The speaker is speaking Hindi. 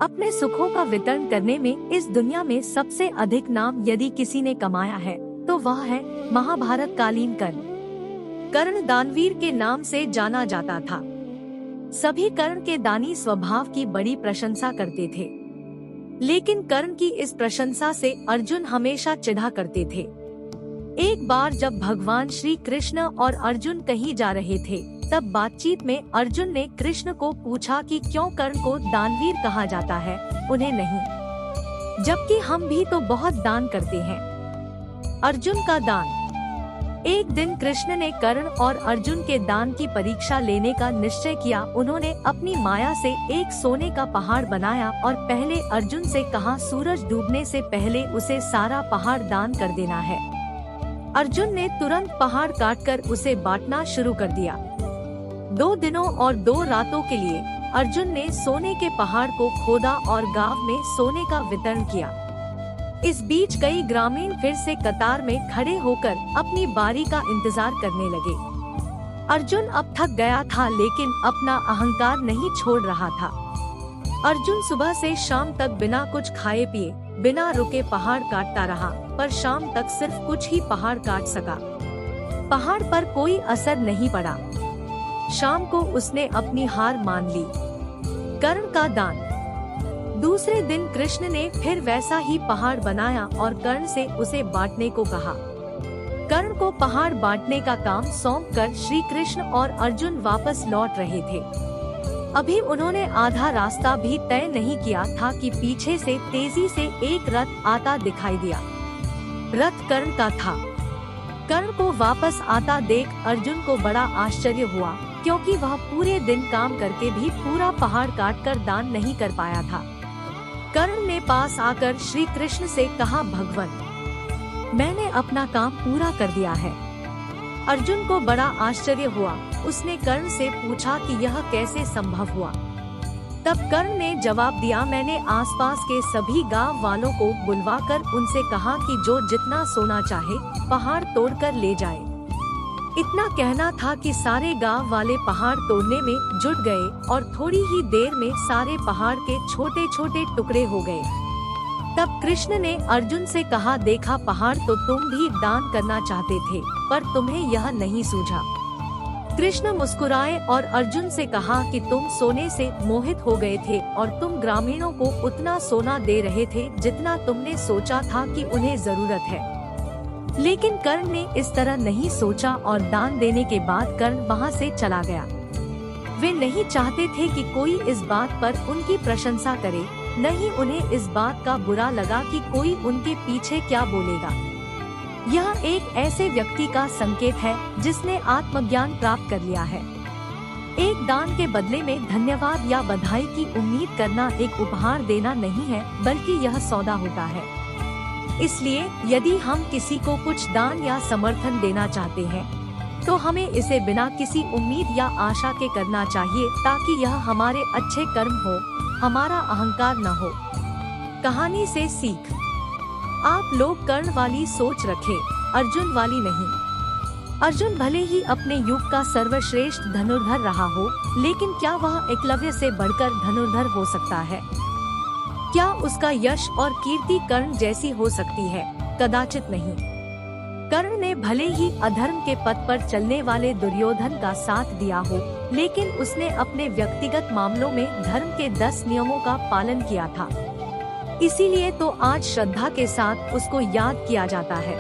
अपने सुखों का वितरण करने में इस दुनिया में सबसे अधिक नाम यदि किसी ने कमाया है तो वह है महाभारत कालीन कर्ण। कर्ण दानवीर के नाम से जाना जाता था। सभी कर्ण के दानी स्वभाव की बड़ी प्रशंसा करते थे, लेकिन कर्ण की इस प्रशंसा से अर्जुन हमेशा चिढ़ा करते थे। एक बार जब भगवान श्री कृष्ण और अर्जुन कहीं जा रहे थे, तब बातचीत में अर्जुन ने कृष्ण को पूछा कि क्यों कर्ण को दानवीर कहा जाता है, उन्हें नहीं, जबकि हम भी तो बहुत दान करते हैं। अर्जुन का दान। एक दिन कृष्ण ने कर्ण और अर्जुन के दान की परीक्षा लेने का निश्चय किया। उन्होंने अपनी माया से एक सोने का पहाड़ बनाया और पहले अर्जुन से कहा सूरज डूबने से पहले उसे सारा पहाड़ दान कर देना है। अर्जुन ने तुरंत पहाड़ काटकर उसे बांटना शुरू कर दिया। 2 दिनों और 2 रातों के लिए अर्जुन ने सोने के पहाड़ को खोदा और गांव में सोने का वितरण किया। इस बीच कई ग्रामीण फिर से कतार में खड़े होकर अपनी बारी का इंतजार करने लगे। अर्जुन अब थक गया था, लेकिन अपना अहंकार नहीं छोड़ रहा था। अर्जुन सुबह से शाम तक बिना कुछ खाए पिए बिना रुके पहाड़ काटता रहा, पर शाम तक सिर्फ कुछ ही पहाड़ काट सका। पहाड़ पर कोई असर नहीं पड़ा। शाम को उसने अपनी हार मान ली। कर्ण का दान। दूसरे दिन कृष्ण ने फिर वैसा ही पहाड़ बनाया और कर्ण से उसे बांटने को कहा। कर्ण को पहाड़ बांटने का काम सौंपकर श्री कृष्ण और अर्जुन वापस लौट रहे थे। अभी उन्होंने आधा रास्ता भी तय नहीं किया था कि पीछे से तेजी से एक रथ आता दिखाई दिया। रथ कर्ण का था। कर्ण को वापस आता देख अर्जुन को बड़ा आश्चर्य हुआ, क्योंकि वह पूरे दिन काम करके भी पूरा पहाड़ काटकर दान नहीं कर पाया था। कर्ण ने पास आकर श्री कृष्ण से कहा, भगवान, मैंने अपना काम पूरा कर दिया है। अर्जुन को बड़ा आश्चर्य हुआ। उसने कर्ण से पूछा कि यह कैसे संभव हुआ। तब कर्ण ने जवाब दिया, मैंने आसपास के सभी गांव वालों को बुलवाकर उनसे कहा कि जो जितना सोना चाहे पहाड़ तोड़कर ले जाए। इतना कहना था कि सारे गांव वाले पहाड़ तोड़ने में जुट गए और थोड़ी ही देर में सारे पहाड़ के छोटे छोटे टुकड़े हो गए। तब कृष्ण ने अर्जुन से कहा, देखा, पहाड़ तो तुम भी दान करना चाहते थे, पर तुम्हें यह नहीं सूझा। कृष्ण मुस्कुराए और अर्जुन से कहा कि तुम सोने से मोहित हो गए थे और तुम ग्रामीणों को उतना सोना दे रहे थे जितना तुमने सोचा था कि उन्हें जरूरत है। लेकिन कर्ण ने इस तरह नहीं सोचा और दान देने के बाद कर्ण वहां से चला गया। वे नहीं चाहते थे कि कोई इस बात पर उनकी प्रशंसा करे, न ही उन्हें इस बात का बुरा लगा कि कोई उनके पीछे क्या बोलेगा। यह एक ऐसे व्यक्ति का संकेत है जिसने आत्मज्ञान प्राप्त कर लिया है। एक दान के बदले में धन्यवाद या बधाई की उम्मीद करना एक उपहार देना नहीं है, बल्कि यह सौदा होता है। इसलिए यदि हम किसी को कुछ दान या समर्थन देना चाहते हैं, तो हमें इसे बिना किसी उम्मीद या आशा के करना चाहिए, ताकि यह हमारे अच्छे कर्म हो, हमारा अहंकार न हो। कहानी से सीख। आप लोग कर्ण वाली सोच रखें, अर्जुन वाली नहीं। अर्जुन भले ही अपने युग का सर्वश्रेष्ठ धनुर्धर रहा हो, लेकिन क्या वह एकलव्य से बढ़कर धनुर्धर हो सकता है? क्या उसका यश और कीर्ति कर्ण जैसी हो सकती है? कदाचित नहीं। कर्ण ने भले ही अधर्म के पथ पर चलने वाले दुर्योधन का साथ दिया हो, लेकिन उसने अपने व्यक्तिगत मामलों में धर्म के 10 नियमों का पालन किया था। इसीलिए तो आज श्रद्धा के साथ उसको याद किया जाता है।